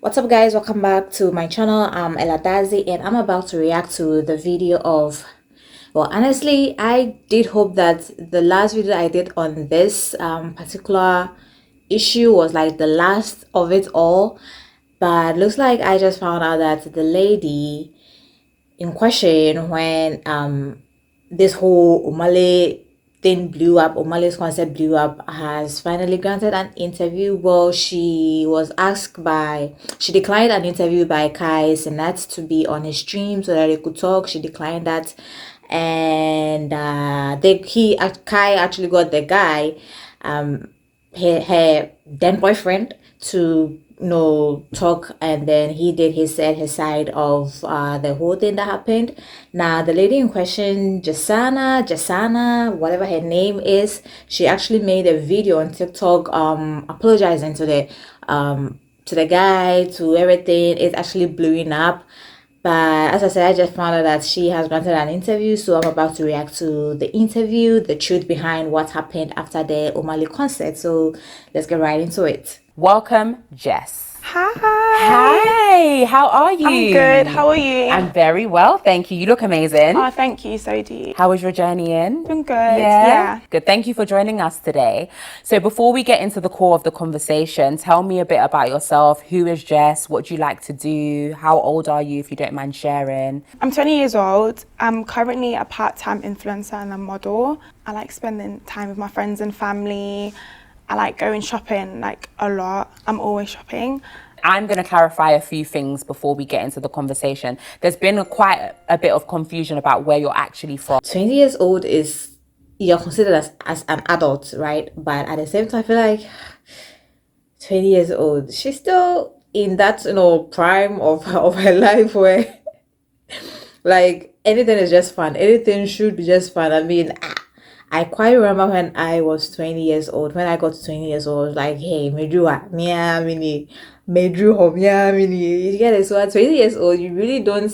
What's up guys, welcome back to my channel. I'm Eladazi and I'm about to react to the video of, well, honestly I did hope that the last video I did on this particular issue was like the last of it all, but looks like I just found out that the lady in question, when this whole Omah Lay thing blew up, Omah Lay's concept blew up, has finally granted an interview. Well, she declined an interview by Kai Cenat to be on his stream so that they could talk. She declined that, and Kai actually got the guy, her then boyfriend, to talk, and then he said his side of the whole thing that happened. Now the lady in question, Jasana, whatever her name is, she actually made a video on TikTok apologizing to the guy, to everything. It's actually blowing up. But as I said, I just found out that she has granted an interview, so I'm about to react to the interview, the truth behind what happened after the Omah Lay concert. So let's get right into it. Welcome, Jess. Hi. Hi, how are you? I'm good. How are you? I'm very well, thank you. You look amazing. Oh, thank you. So do you. How was your journey in? Been good. Yeah. Good. Thank you for joining us today. So before we get into the core of the conversation, tell me a bit about yourself. Who is Jess? What do you like to do? How old are you, if you don't mind sharing? I'm 20 years old. I'm currently a part-time influencer and a model. I like spending time with my friends and family. I like going shopping like a lot. I'm always shopping. I'm going to clarify a few things before we get into the conversation. There's been quite a bit of confusion about where you're actually from. 20 years old is, you're considered as an adult, right? But at the same time, I feel like 20 years old, she's still in that, prime of her life where like anything is just fun. Anything should be just fun. I mean, I quite remember when I was 20 years old. When I got to 20 years old, I was like, hey, mini, you get it? So at 20 years old, you really don't,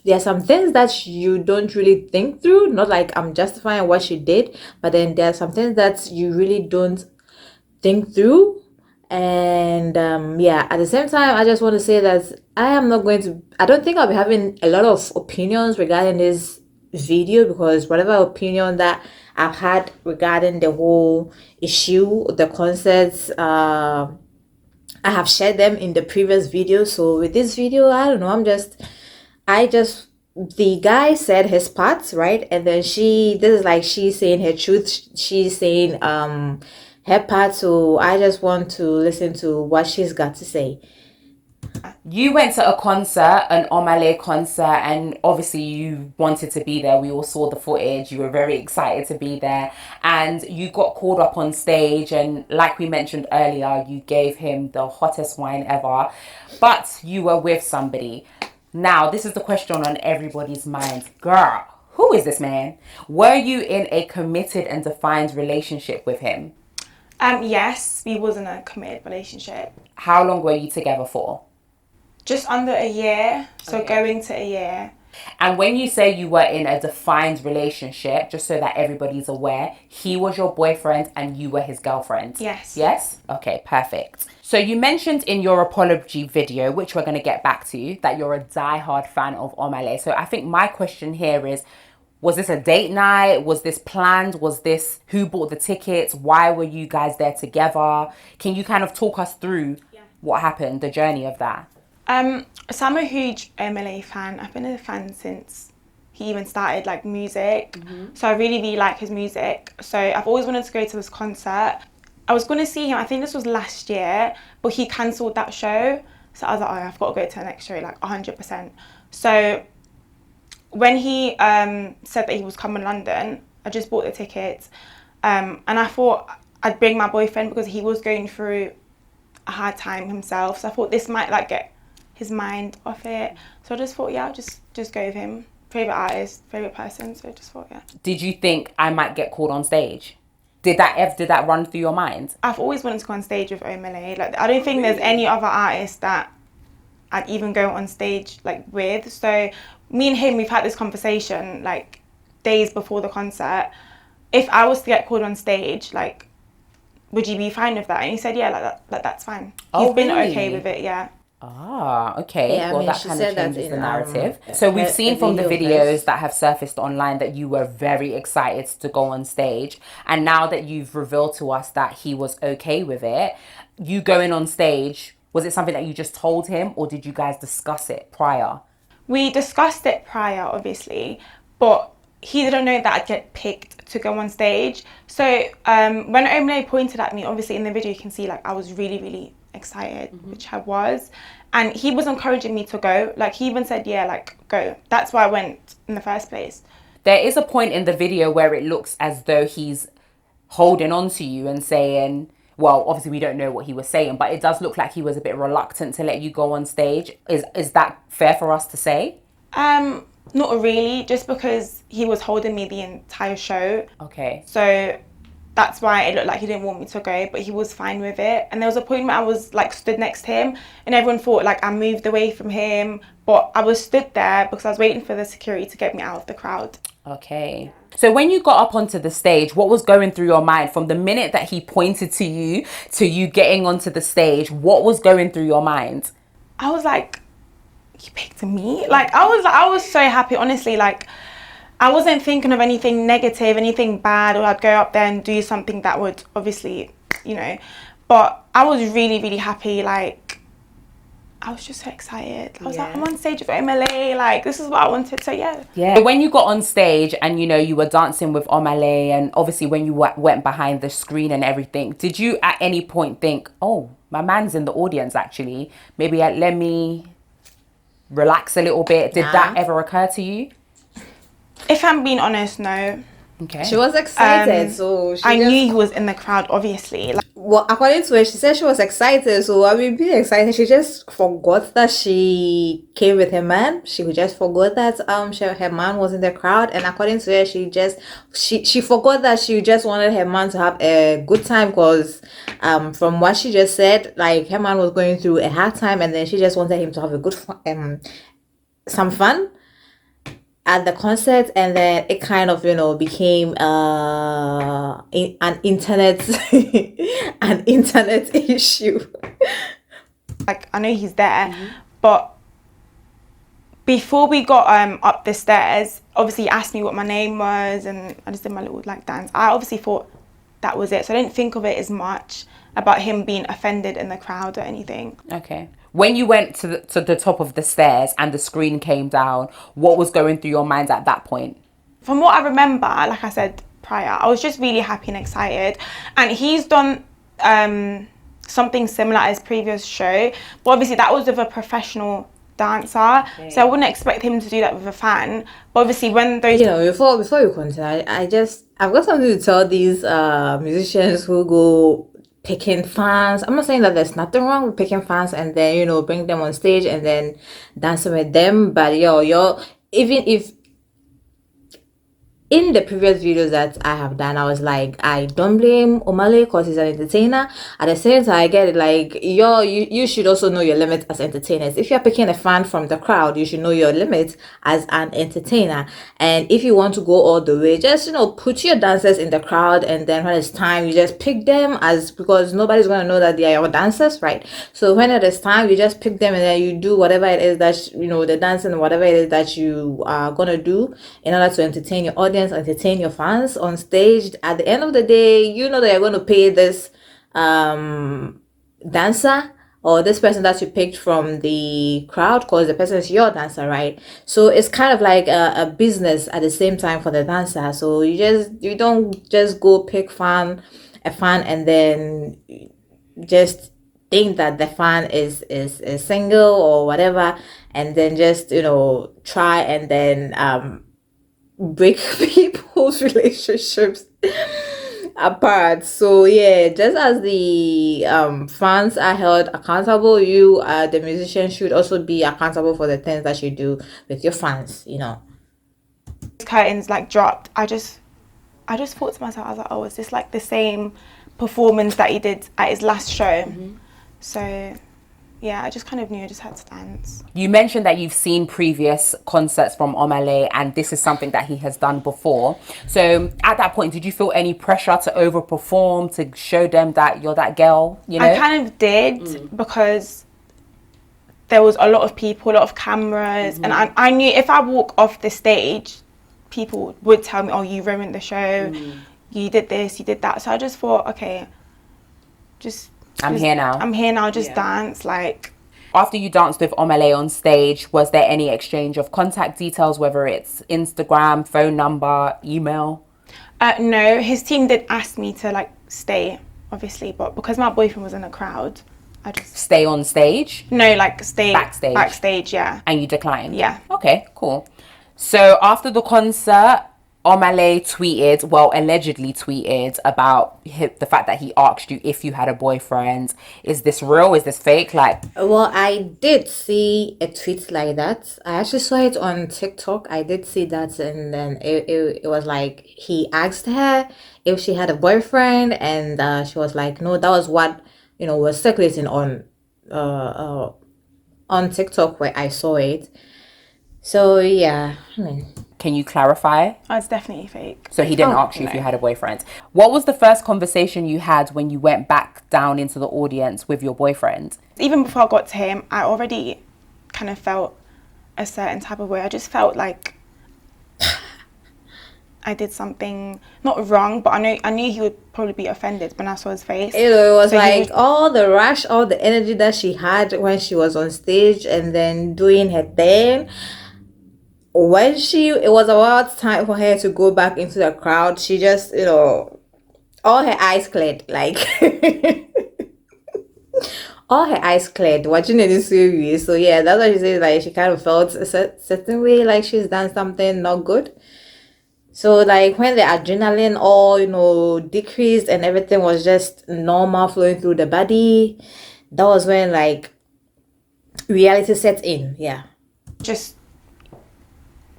there are some things that you don't really think through. Not like I'm justifying what she did, but then there are some things that you really don't think through. And yeah, at the same time, I just want to say that I don't think I'll be having a lot of opinions regarding this video, because whatever opinion that I've had regarding the whole issue, the concerts, I have shared them in the previous video. So with this video, I don't know, the guy said his parts, right? And then she's saying her truth, she's saying her part. So I just want to listen to what she's got to say. You went to a concert, an Omah Lay concert, and obviously you wanted to be there. We all saw the footage. You were very excited to be there, and you got called up on stage, and like we mentioned earlier, you gave him the hottest wine ever, but you were with somebody. Now, this is the question on everybody's mind. Girl, who is this man? Were you in a committed and defined relationship with him? Yes, we was in a committed relationship. How long were you together for? Just under a year, so Okay. going to a year. And when you say you were in a defined relationship, just so that everybody's aware, he was your boyfriend and you were his girlfriend? Yes. Yes? Okay, perfect. So you mentioned in your apology video, which we're going to get back to, that you're a diehard fan of Omah Lay. So I think my question here is, was this a date night? Was this planned? Was this, who bought the tickets? Why were you guys there together? Can you kind of talk us through what happened, the journey of that? So I'm a huge Omah Lay fan. I've been a fan since he even started like music. So I really, really like his music. So I've always wanted to go to his concert. I was going to see him, I think this was last year, but he cancelled that show. So I was like, oh, I've got to go to the next show, like 100%. So when he said that he was coming to London, I just bought the tickets. And I thought I'd bring my boyfriend because he was going through a hard time himself. So I thought this might like get his mind off it. So I just thought, yeah, I'll just go with him. Favourite artist, favourite person, so I just thought, yeah. Did you think I might get called on stage? Did that run through your mind? I've always wanted to go on stage with Omah Lay. Like, I don't think there's any other artist that I'd even go on stage like with. So me and him, we've had this conversation like days before the concert. If I was to get called on stage, like would you be fine with that? And he said, yeah, that's fine. Oh, He's been really? okay with it, yeah. Ah, okay. Yeah, I Well, mean, that she kind of said that changes in the narrative. a, So we've seen a from the video of videos hers. that have surfaced online that you were very excited to go on stage. And now that you've revealed to us that he was okay with it, you going on stage, was it something that you just told him, or did you guys discuss it prior? We discussed it prior, obviously, but he didn't know that I'd get picked to go on stage. So when Omah Lay pointed at me, obviously in the video you can see like I was really, really excited, which I was. And he was encouraging me to go. Like he even said, yeah, like go. That's why I went in the first place. There is a point in the video where it looks as though he's holding on to you and saying, well, obviously we don't know what he was saying, but it does look like he was a bit reluctant to let you go on stage. Is that fair for us to say? Not really, just because he was holding me the entire show. Okay. So that's why it looked like he didn't want me to go, but he was fine with it. And there was a point where I was like stood next to him and everyone thought like I moved away from him, but I was stood there because I was waiting for the security to get me out of the crowd. Okay. So when you got up onto the stage, what was going through your mind from the minute that he pointed to you getting onto the stage? What was going through your mind? I was like, you picked me? Like I was so happy, honestly. Like I wasn't thinking of anything negative, anything bad, or I'd go up there and do something that would obviously, you know, but I was really, really happy. Like I was just so excited. I was like, I'm on stage with Omah Lay, like this is what I wanted. So yeah. Yeah. When you got on stage and, you know, you were dancing with Omah Lay, and obviously when you went behind the screen and everything, did you at any point think, oh, my man's in the audience actually, maybe let me relax a little bit? Did that ever occur to you? If I'm being honest, no. Okay. She was excited, so I knew he was in the crowd, obviously. Like, well, according to her, she said she was excited. So I mean, being excited, she just forgot that she came with her man. She just forgot that her man was in the crowd. And according to her, she forgot that she just wanted her man to have a good time, because from what she just said, like her man was going through a hard time, and then she just wanted him to have a good some fun at the concert. And then it kind of, you know, became an internet an internet issue. like I know he's there, but before we got up the stairs, obviously he asked me what my name was, and I just did my little like dance. I obviously thought that was it, so I didn't think of it as much about him being offended in the crowd or anything. Okay. When you went to the top of the stairs and the screen came down, what was going through your mind at that point? From what I remember, like I said prior, I was just really happy and excited. And he's done something similar as previous show, but obviously that was with a professional dancer, so I wouldn't expect him to do that with a fan. But obviously when those, You know, before you continue, I've got something to tell these musicians who go picking fans. I'm not saying that there's nothing wrong with picking fans and then, you know, bring them on stage and then dancing with them, but even if in the previous videos that I have done, I was like, I don't blame Omah Lay because he's an entertainer. At the same time, I get it, like, you should also know your limits as entertainers. If you're picking a fan from the crowd, you should know your limits as an entertainer. And if you want to go all the way, just, you know, put your dancers in the crowd, and then when it's time, you just pick them, because nobody's going to know that they are your dancers, right? So when it is time, you just pick them, and then you do whatever it is that, you know, the dancing, whatever it is that you are going to do in order to entertain your audience, entertain your fans on stage. At the end of the day, you know that you're going to pay this dancer or this person that you picked from the crowd, because the person is your dancer, right? So it's kind of like a business at the same time for the dancer. So you don't just go pick a fan and then just think that the fan is single or whatever, and then just, you know, try and then break people's relationships apart. So yeah, just as the fans are held accountable, you the musician should also be accountable for the things that you do with your fans, you know. curtains like dropped, I just thought to myself, I was like, oh, is this like the same performance that he did at his last show? So yeah, I just kind of knew I just had to dance. You mentioned that you've seen previous concerts from Omah Lay, and this is something that he has done before. So at that point, did you feel any pressure to overperform, to show them that you're that girl, you know? I kind of did because there was a lot of people, a lot of cameras, and I knew if I walk off the stage, people would tell me, oh, you ruined the show, you did this, you did that. So I just thought, okay, I'm here now, just dance. Like, after you danced with Omah Lay on stage, was there any exchange of contact details, whether it's Instagram, phone number, email? No, his team did ask me to like stay, obviously, but because my boyfriend was in the crowd, I just... Stay on stage? No, like stay... Backstage, yeah. And you declined? Yeah. Okay, cool. So after the concert, Omah Lay tweeted, well, allegedly tweeted about the fact that he asked you if you had a boyfriend. Is this real? Is this fake? Like, Well, I did see a tweet like that. I actually saw it on TikTok. I did see that, and then it was like he asked her if she had a boyfriend, and she was like, no. That was what was circulating on TikTok where I saw it. So yeah, I mean. Can you clarify? Oh, it's definitely fake. So he didn't ask you if you had a boyfriend. What was the first conversation you had when you went back down into the audience with your boyfriend? Even before I got to him, I already kind of felt a certain type of way. I just felt like I did something not wrong, but I knew he would probably be offended when I saw his face. It was so like all the rush, all the energy that she had when she was on stage and then doing her thing. When it was about time for her to go back into the crowd, she just, all her eyes cleared, like, all her eyes cleared, watching it in series. So yeah, that's what she said, like, she kind of felt a certain way, like she's done something not good. So like when the adrenaline all, decreased and everything was just normal flowing through the body, that was when like reality set in, yeah.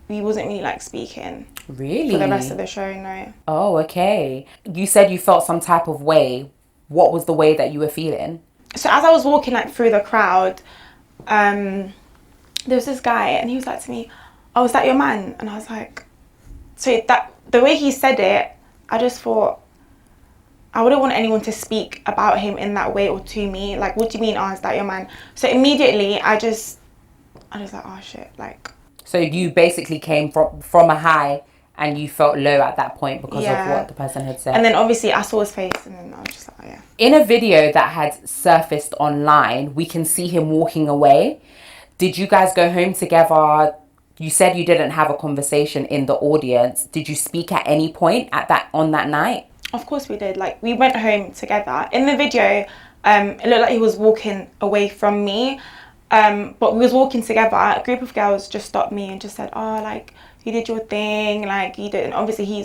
We wasn't really like speaking. Really? For the rest of the show, no. Oh, okay. You said you felt some type of way. What was the way that you were feeling? So as I was walking like through the crowd, there was this guy and he was like to me, oh, is that your man? And I was like, so that the way he said it, I just thought, I wouldn't want anyone to speak about him in that way or to me. Like, what do you mean, oh, is that your man? So immediately I was like, oh shit, like. So you basically came from a high and you felt low at that point because of what the person had said. And then obviously I saw his face and then I was just like, oh yeah. In a video that had surfaced online, we can see him walking away. Did you guys go home together? You said you didn't have a conversation in the audience. Did you speak at any point on that night? Of course we did. Like, we went home together. In the video, it looked like he was walking away from me. But we was walking together. A group of girls just stopped me and just said, oh, like, you did your thing, like, you did. And obviously he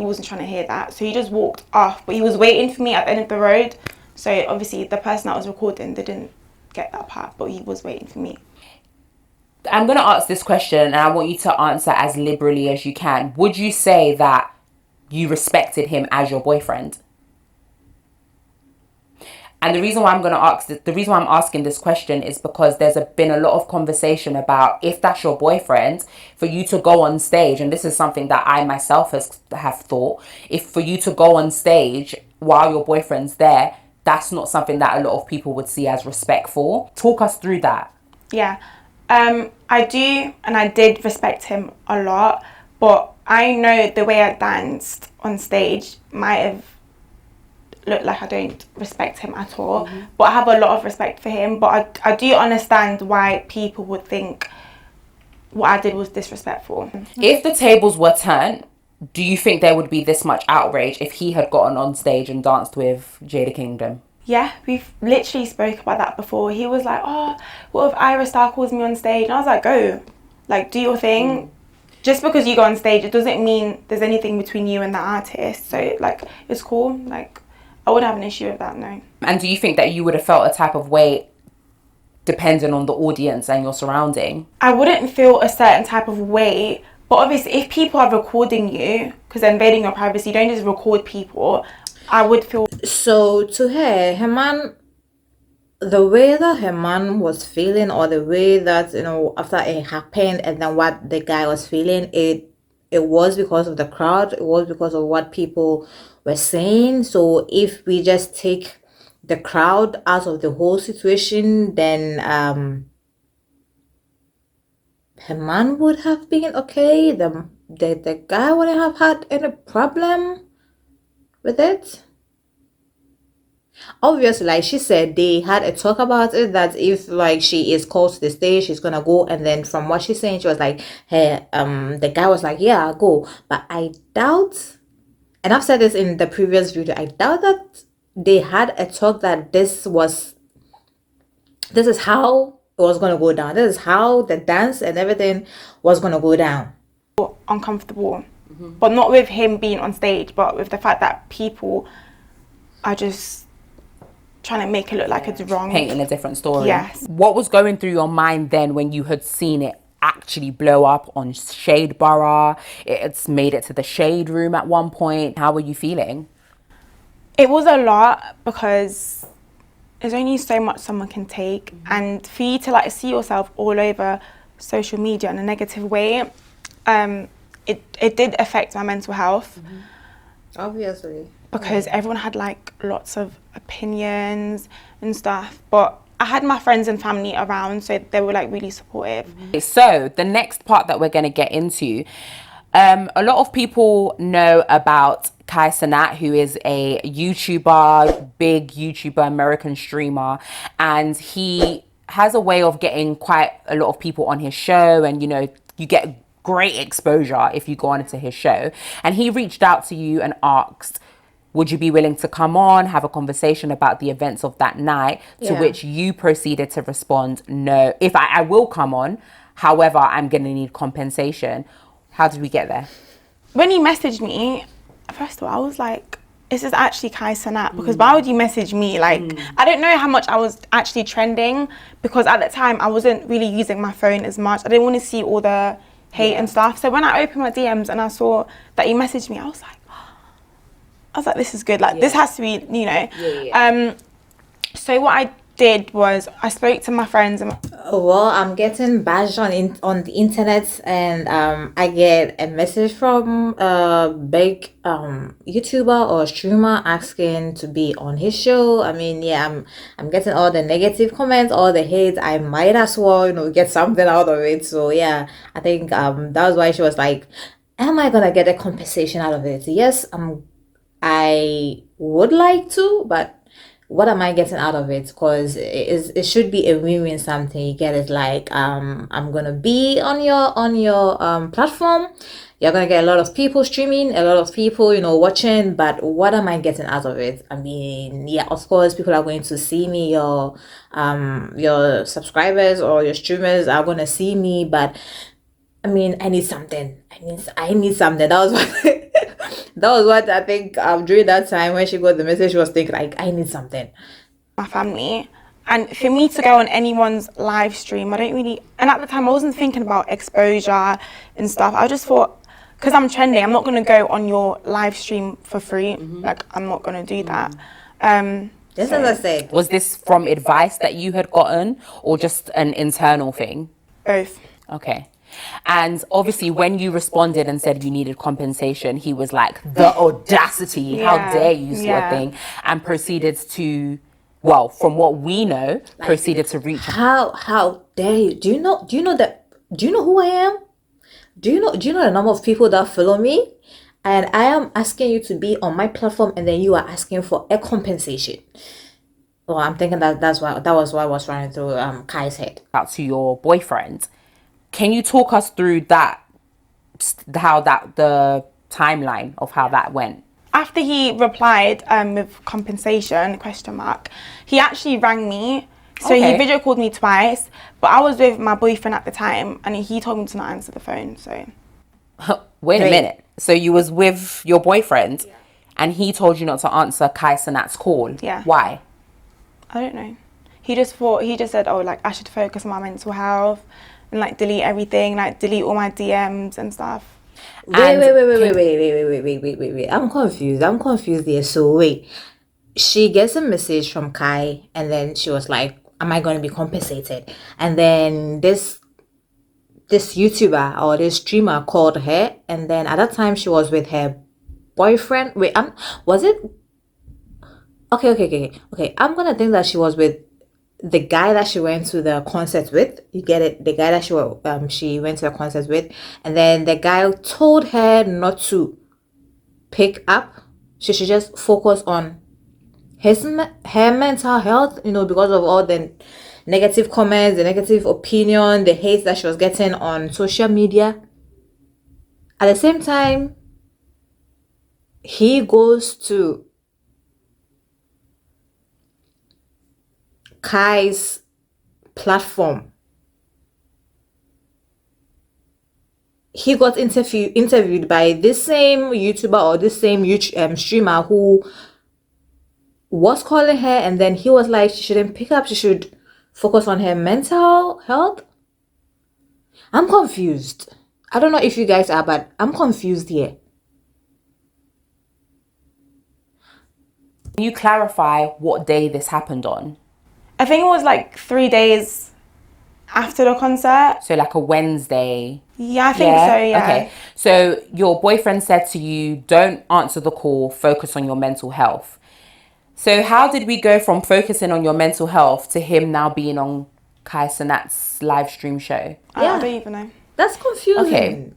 wasn't trying to hear that. So he just walked off, but he was waiting for me at the end of the road. So obviously the person that was recording didn't get that part, but he was waiting for me. I'm going to ask this question and I want you to answer as liberally as you can. Would you say that you respected him as your boyfriend? And the reason why I'm asking this question is because there's been a lot of conversation about if that's your boyfriend, for you to go on stage, and this is something that I myself have thought, if for you to go on stage while your boyfriend's there, that's not something that a lot of people would see as respectful. Talk us through that. Yeah, I do, and I did respect him a lot, but I know the way I danced on stage might have looked like I don't respect him at all, but I have a lot of respect for him. But I do understand why people would think what I did was disrespectful. If the tables were turned, do you think there would be this much outrage if he had gotten on stage and danced with Jada Kingdom? Yeah, we've literally spoke about that before. He was like, oh, what if Ira Star calls me on stage? And I was like, go, like, do your thing. Just because you go on stage, it doesn't mean there's anything between you and the artist. So, like, it's cool. Like, I wouldn't have an issue with that, no. And do you think that you would have felt a type of way depending on the audience and your surrounding? I wouldn't feel a certain type of way, but obviously if people are recording you, because they're invading your privacy, you don't just record people, I would feel... So to her man the way that her man was feeling, or the way that, after it happened, and then what the guy was feeling, it was because of the crowd. It was because of what people were saying. So if we just take the crowd out of the whole situation, then her man would have been okay. The guy wouldn't have had any problem with it. Obviously, like she said, they had a talk about it, that if like she is called to the stage, she's gonna go. And then from what she's saying, she was like, hey, the guy was like, yeah, I'll go. But I doubt, and I've said this in the previous video, I doubt that they had a talk that this is how it was gonna go down. This is how the dance and everything was gonna go down. Uncomfortable, but not with him being on stage, but with the fact that people are just trying to make it look like it's wrong, painting a different story. Yes. What was going through your mind then when you had seen it actually blow up on Shade Borough? It's made it to the Shade Room at one point. How were you feeling? It was a lot, because there's only so much someone can take, and for you to like see yourself all over social media in a negative way, it did affect my mental health. Obviously, because everyone had like lots of opinions and stuff, but I had my friends and family around, so they were like really supportive. So the next part that we're going to get into, a lot of people know about Kai Cenat, who is a YouTuber, big YouTuber, American streamer, and he has a way of getting quite a lot of people on his show, and you get great exposure if you go on to his show. And he reached out to you and asked, would you be willing to come on, have a conversation about the events of that night? To which you proceeded to respond, no, if I will come on, however, I'm going to need compensation. How did we get there? When he messaged me, first of all, I was like, this is actually Kai Cenat, because why would you message me? Like, I don't know how much I was actually trending, because at that time I wasn't really using my phone as much. I didn't want to see all the hate and stuff. So when I opened my DMs and I saw that he messaged me, I was like, this is good. Like, this has to be, so what I did was I spoke to my friends. Well, I'm getting bashed on the internet, and I get a message from a big YouTuber or streamer asking to be on his show. I mean, yeah, I'm getting all the negative comments, all the hate. I might as well, get something out of it. So yeah, I think that was why she was like, am I gonna get a compensation out of it? Yes, I would like to, but what am I getting out of it? Because it should be a win-win something. You get it, like I'm gonna be on your platform. You're gonna get a lot of people streaming, a lot of people watching, but what am I getting out of it? I mean, yeah, of course people are going to see me, your subscribers or your streamers are gonna see me, but I mean, I need something. I need something. That was what that was what I think during that time when she got the message, she was thinking like, I need something. My family, and for me to go on anyone's live stream, I don't really, and at the time I wasn't thinking about exposure and stuff. I just thought, because I'm trending, I'm not going to go on your live stream for free. Like, I'm not going to do that. Just as I said. Was this from advice that you had gotten, or just an internal thing? Both. Okay. And obviously when you responded and said you needed compensation, he was like, the audacity, how dare you, sort of thing, and proceeded to, well, from what we know, proceeded to reach. How dare you? Do you know who I am? Do you know the number of people that follow me? And I am asking you to be on my platform, and then you are asking for a compensation. Well, I'm thinking that was what was running through Kai's head. Out to your boyfriend. Can you talk us through that, the timeline of how that went? After he replied with compensation, ? He actually rang me. So he video called me twice, but I was with my boyfriend at the time, and he told me to not answer the phone. So wait a minute. So you was with your boyfriend, and he told you not to answer Kai Cenat's call. Yeah. Why? I don't know. He just said, oh, like I should focus on my mental health and like delete everything, like delete all my DMs and stuff. Wait. I'm confused here. So wait, she gets a message from Kai, and then she was like, am I going to be compensated? And then this YouTuber or this streamer called her, and then at that time she was with her boyfriend. Wait, was it okay, I'm gonna think that she was with the guy that she went to the concert with. You get it? The guy that she went to the concert with, and then the guy told her not to pick up. She should just focus on her mental health, because of all the negative comments, the negative opinion, the hate that she was getting on social media. At the same time, he goes to Kai's platform. He got interviewed by this same YouTuber or this same streamer who was calling her, and then he was like, she shouldn't pick up, she should focus on her mental health. I'm confused. I don't know if you guys are, but I'm confused here. Can you clarify what day this happened on? I think it was like 3 days after the concert. So like a Wednesday. Yeah, I think so, yeah. Okay. So your boyfriend said to you, don't answer the call, focus on your mental health. So how did we go from focusing on your mental health to him now being on Kai Cenat's live stream show? I don't even know. That's confusing. Okay.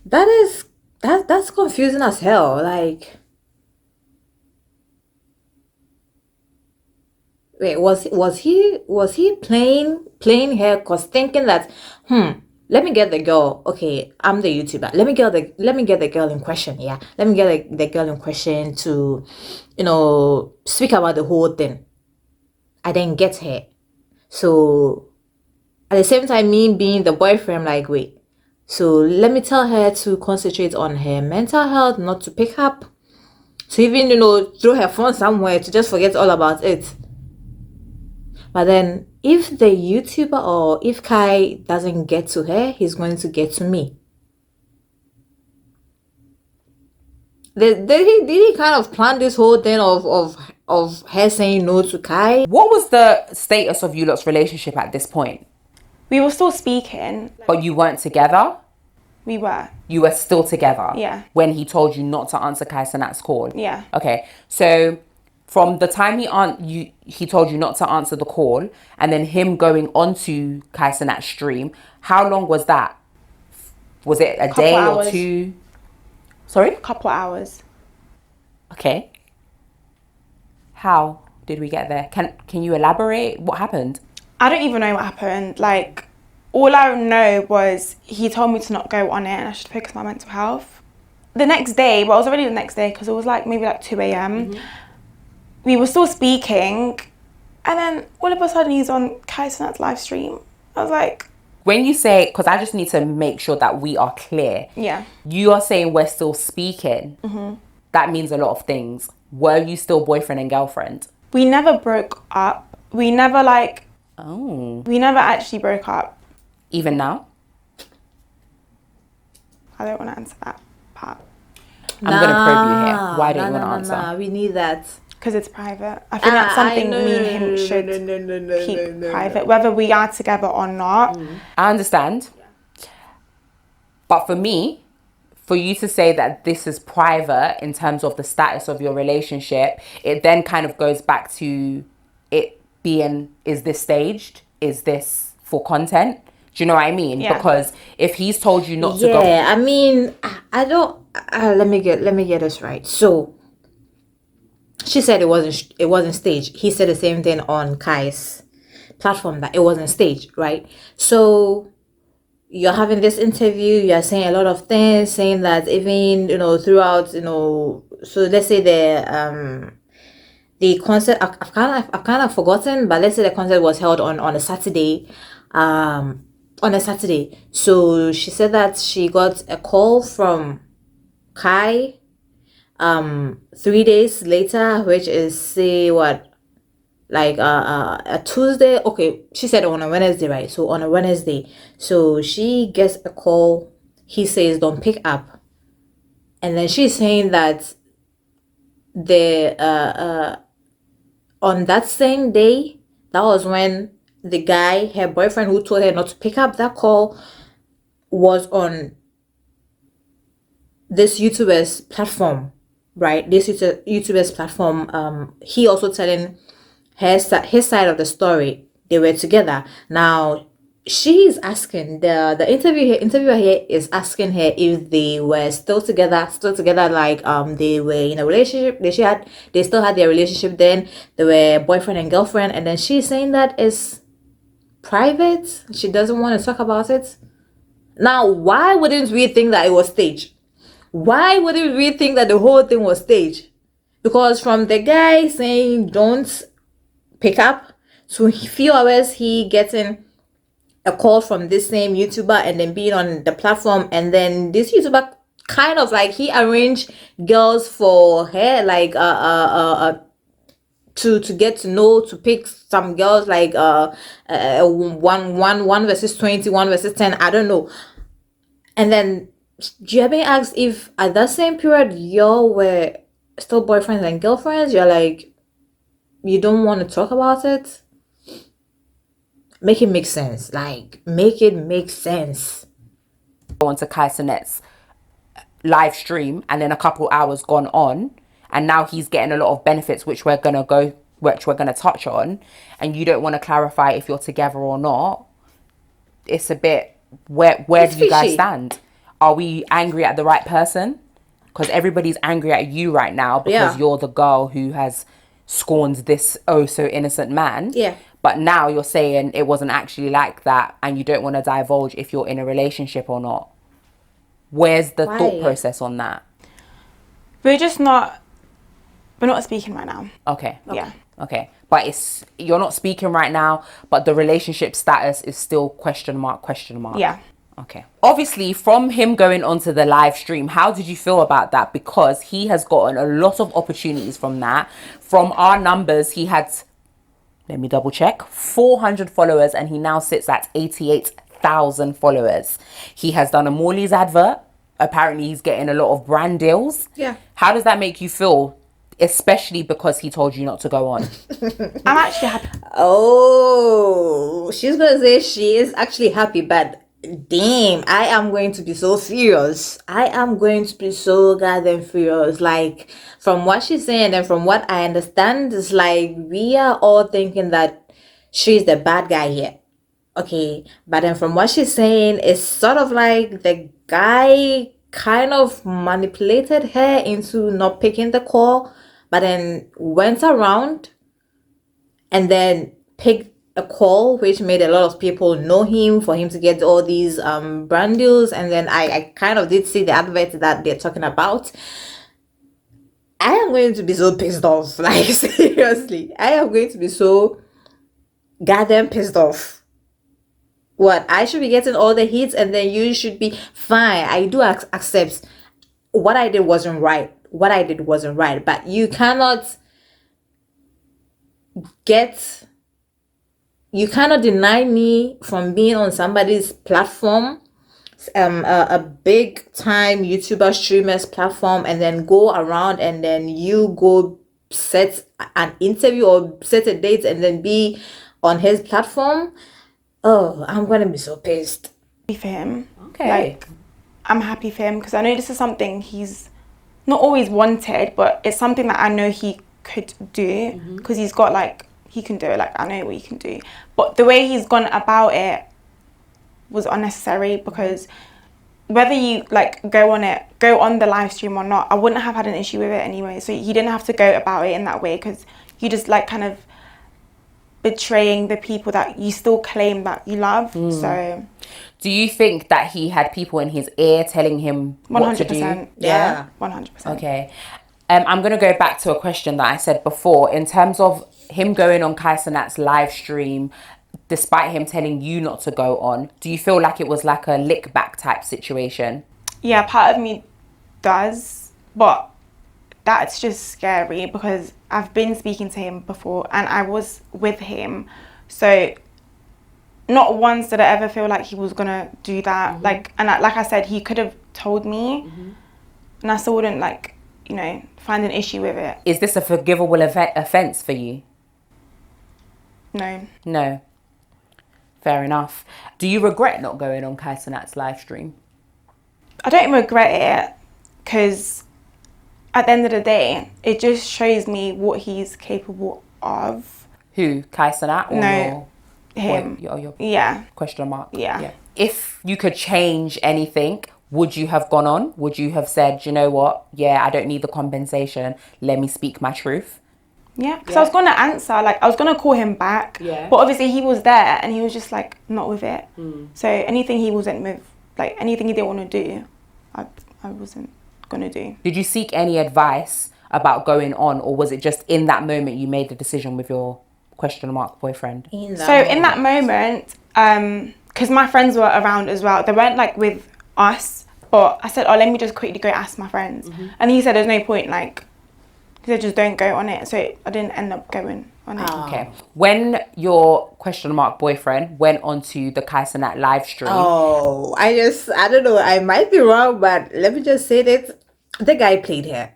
That's confusing as hell. Like, wait, was he playing her cause thinking that let me get the girl. Okay, I'm the YouTuber. Let me get the girl in question. Yeah, let me get the girl in question to, speak about the whole thing. I didn't get her. So at the same time, me being the boyfriend, like, wait. So let me tell her to concentrate on her mental health, not to pick up, to even throw her phone somewhere, to just forget all about it. But then, if the YouTuber or if Kai doesn't get to her, he's going to get to me. Did he kind of plan this whole thing of her saying no to Kai? What was the status of you lot's relationship at this point? We were still speaking. But you weren't together? We were. You were still together? Yeah. When he told you not to answer Kai Cenat's call? Yeah. Okay, so from the time he told you not to answer the call, and then him going onto Kai Cenat's stream, how long was that? Was it a day or two? Sorry? A couple hours. Okay. How did we get there? Can you elaborate? What happened? I don't even know what happened. Like, all I know was he told me to not go on it and I should focus on my mental health. The next day, well, it was already the next day because it was like maybe like 2 a.m. We were still speaking, and then all of a sudden he's on Kai Cenat's live stream. I was like... When you say, because I just need to make sure that we are clear. Yeah. You are saying we're still speaking. That means a lot of things. Were you still boyfriend and girlfriend? We never broke up. We never we never actually broke up. Even now? I don't want to answer that part. I'm going to probe you here. Why don't you want to answer? Nah, we need that. Because it's private. I think that's something me and him should keep private, whether we are together or not. I understand. But for me, for you to say that this is private in terms of the status of your relationship, it then kind of goes back to it being, is this staged? Is this for content? Do you know what I mean? Yeah. Because if he's told you not to go... Yeah, I mean, I don't... let me get this right. So... she said it wasn't staged. He said the same thing on Kai's platform, that it wasn't staged, right? So you're having this interview, you're saying a lot of things, saying that even throughout, so let's say the concert, I've kind of forgotten, but let's say the concert was held on a Saturday, So she said that she got a call from Kai 3 days later, which is say what, like a Tuesday. Okay, she said on a Wednesday, right? So on a Wednesday, so she gets a call. He says don't pick up, and then she's saying that the on that same day, that was when the guy, her boyfriend, who told her not to pick up that call, was on this YouTuber's platform, right? This YouTuber's platform. He also telling his side of the story. They were together. Now she is asking the interviewer here is asking her if they were still together, like they were in a relationship. They still had their relationship then. They were boyfriend and girlfriend, and then she's saying that is private. She doesn't want to talk about it. Now, why wouldn't we think that it was staged? Why wouldn't we think that the whole thing was staged? Because from the guy saying don't pick up to a few hours he getting a call from this same YouTuber and then being on the platform, and then this YouTuber kind of like he arranged girls for her, like to get to know, to pick some girls, like one versus 20, 1 versus 10, I don't know. And then Jiabe asked if at that same period y'all were still boyfriends and girlfriends. You're like, you don't want to talk about it? Make it make sense. Like, make it make sense. Go onto Kai Cenat's live stream, and then a couple hours gone on, and now he's getting a lot of benefits, which we're gonna touch on, and you don't want to clarify if you're together or not. It's a bit, where do you guys stand? Are we angry at the right person? Because everybody's angry at you right now because you're the girl who has scorned this oh so innocent man. Yeah. But now you're saying it wasn't actually like that, and you don't want to divulge if you're in a relationship or not. Where's the thought process on that? We're not speaking right now. Okay. Yeah. Okay. But you're not speaking right now, but the relationship status is still question mark. Yeah. Okay. Obviously, from him going onto the live stream, how did you feel about that? Because he has gotten a lot of opportunities from that. From our numbers, he had, let me double check, 400 followers, and he now sits at 88,000 followers. He has done a Morley's advert. Apparently, he's getting a lot of brand deals. Yeah. How does that make you feel? Especially because he told you not to go on. I'm actually happy. Oh, she's gonna say she is actually happy, but damn, I am going to be so furious. I am going to be so goddamn furious. Like, from what she's saying and from what I understand, it's like we are all thinking that she's the bad guy here. Okay, but then from what she's saying, it's sort of like the guy kind of manipulated her into not picking the call, but then went around and then picked a call, which made a lot of people know him for him to get all these brand deals. And then I kind of did see the advert that they're talking about. I am going to be so pissed off. Like, seriously, I am going to be so goddamn pissed off. What, I should be getting all the hits and then you should be fine. I do accept what I did wasn't right. But you cannot deny me from being on somebody's platform, a big time YouTuber streamer's platform, and then go around and then you go set an interview or set a date and then be on his platform. Oh, I'm gonna be so pissed. For him. Okay. Like, I'm happy for him because I know this is something he's not always wanted, but it's something that I know he could do because he's got, like, he can do it. Like, I know what he can do. But the way he's gone about it was unnecessary, because whether you, like, go on the live stream or not, I wouldn't have had an issue with it anyway. So he didn't have to go about it in that way, because you just, like, kind of betraying the people that you still claim that you love. So do you think that he had people in his ear telling him 100%, what to do? Yeah, 100%. Okay. I'm going to go back to a question that I said before in terms of him going on Kai Cenat's live stream, despite him telling you not to go on. Do you feel like it was like a lick back type situation? Yeah, part of me does, but that's just scary because I've been speaking to him before and I was with him. So not once did I ever feel like he was gonna do that. Like I said, he could have told me and I still wouldn't, like, you know, find an issue with it. Is this a forgivable offence for you? No. No. Fair enough. Do you regret not going on Kai Cenat's live stream? I don't regret it, because at the end of the day, it just shows me what he's capable of. Who? Kai Cenat or No, him. Your Yeah. question mark? Yeah. If you could change anything, would you have gone on? Would you have said, you know what? Yeah, I don't need the compensation. Let me speak my truth. Yeah, because I was going to answer, like, I was going to call him back. Yeah. But obviously he was there and he was just, like, not with it. So anything he wasn't with, like, anything he didn't want to do, I wasn't going to do. Did you seek any advice about going on, or was it just in that moment you made the decision with your question mark boyfriend? In that moment, because my friends were around as well, they weren't, like, with us, but I said, oh, let me just quickly go ask my friends. And he said there's no point, like, he said just don't go on it. So I didn't end up going on it. Okay. When your question mark boyfriend went onto the Kai Cenat live stream. Oh, I don't know. I might be wrong, but let me just say this. The guy played her.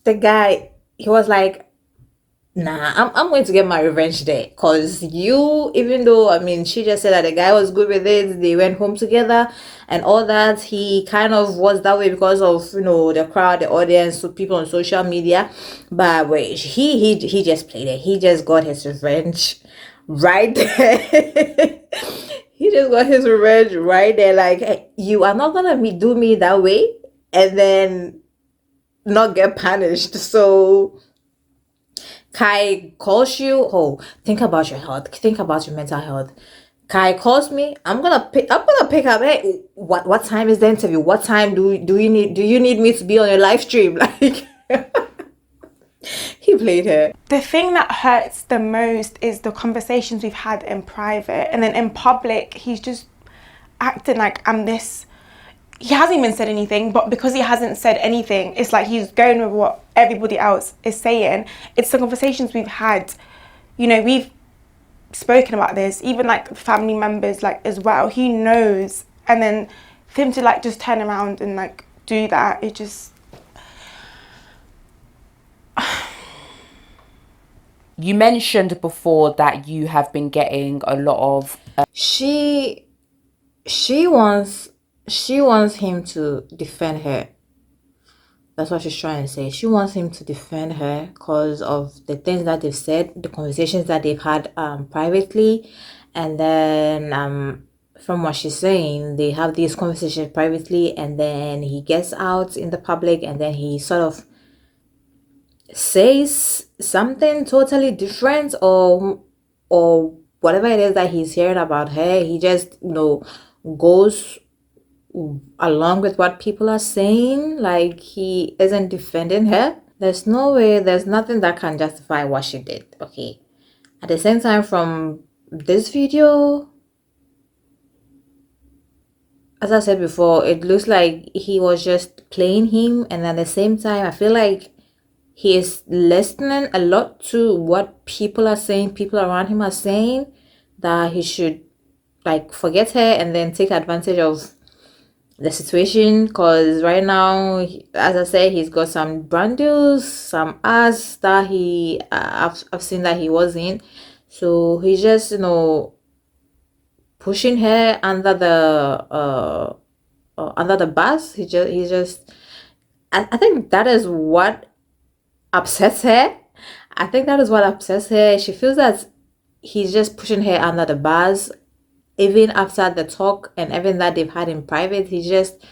The guy, he was like, nah, I'm going to get my revenge there. Because you, even though, I mean, she just said that the guy was good with it, they went home together and all that, he kind of was that way because of, you know, the crowd, the audience, so people on social media. But wait, he just played it. He just got his revenge right there. He just got his revenge right there. Like, hey, you are not going to do me that way and then not get punished. So Kai calls you. Oh, think about your health. Think about your mental health. Kai calls me. I'm gonna pick up. Hey, what time is the interview? What time do you need me to be on your live stream? Like, he played her. The thing that hurts the most is the conversations we've had in private, and then in public, he's just acting like I'm this. He hasn't even said anything, but because he hasn't said anything, it's like he's going with what everybody else is saying. It's the conversations we've had. You know, we've spoken about this, even like family members, like as well. He knows, and then for him to like just turn around and like do that, it just. You mentioned before that you have been getting a lot of. She wants him to defend her. That's what she's trying to say. She wants him to defend her because of the things that they've said, the conversations that they've had privately. And then from what she's saying, they have these conversations privately and then he gets out in the public and then he sort of says something totally different or whatever it is that he's hearing about her. He just, you know, goes along with what people are saying, like he isn't defending her. There's no way, there's nothing that can justify what she did. Okay, at the same time, from this video, as I said before, it looks like he was just playing him, and at the same time I feel like he is listening a lot to what people are saying, people around him are saying, that he should like forget her and then take advantage of the situation, because right now, as I said, he's got some brand deals, some ads that I've seen that he wasn't. So he's just, you know, pushing her under the bus. He's just I think that is what upsets her. I think that is what upsets her. She feels that he's just pushing her under the bus. Even after the talk and everything that they've had in private, he's just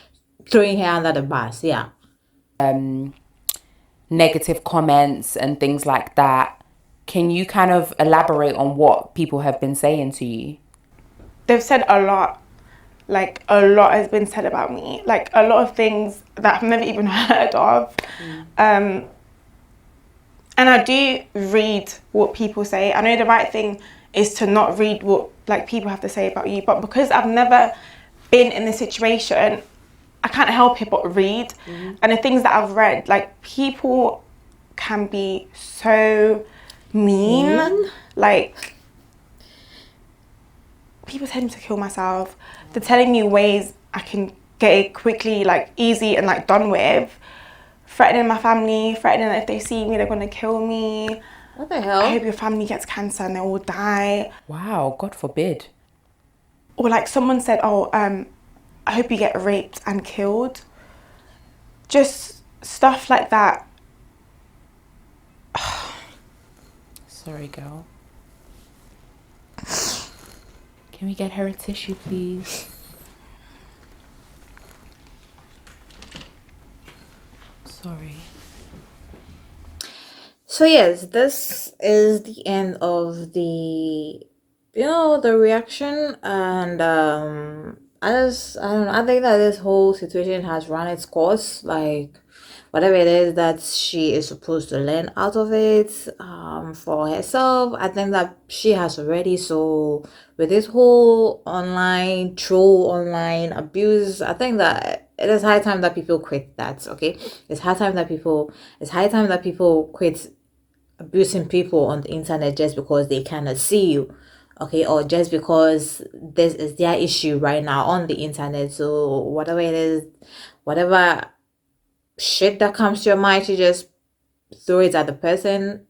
throwing her under the bus. Yeah. Negative comments and things like that. Can you kind of elaborate on what people have been saying to you? They've said a lot. Like, a lot has been said about me. Like, a lot of things that I've never even heard of. And I do read what people say. I know the right thing is to not read what like people have to say about you, but because I've never been in this situation, I can't help it but read. And the things that I've read, like, people can be so mean. Like, people telling me to kill myself. They're telling me ways I can get it quickly, like easy and like done with. threatening my family, threatening that if they see me, they're going to kill me. What the hell? I hope your family gets cancer and they all die. Wow, God forbid. Or like someone said, oh, I hope you get raped and killed. Just stuff like that. Sorry, girl. Can we get her a tissue, please? Sorry. So yes, this is the end of the the reaction, and I don't know, I think that this whole situation has run its course. Like whatever it is that she is supposed to learn out of it for herself, I think that she has already. So with this whole online abuse, I think that it is high time that people quit that. Okay, it's high time that people quit abusing people on the internet just because they cannot see you, okay, or just because this is their issue right now on the internet. So whatever it is, whatever shit that comes to your mind, you just throw it at the person.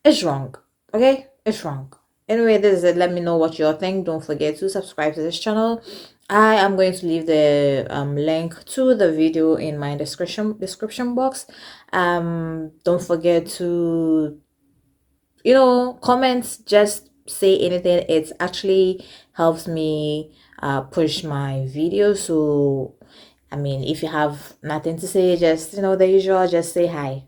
It's wrong, okay, it's wrong. Anyway, this is it. Let me know what you all think. Don't forget to subscribe to this channel. I am going to leave the link to the video in my description box. Don't forget to comments, just say anything. It actually helps me push my videos. So I mean, if you have nothing to say, just the usual, just say hi.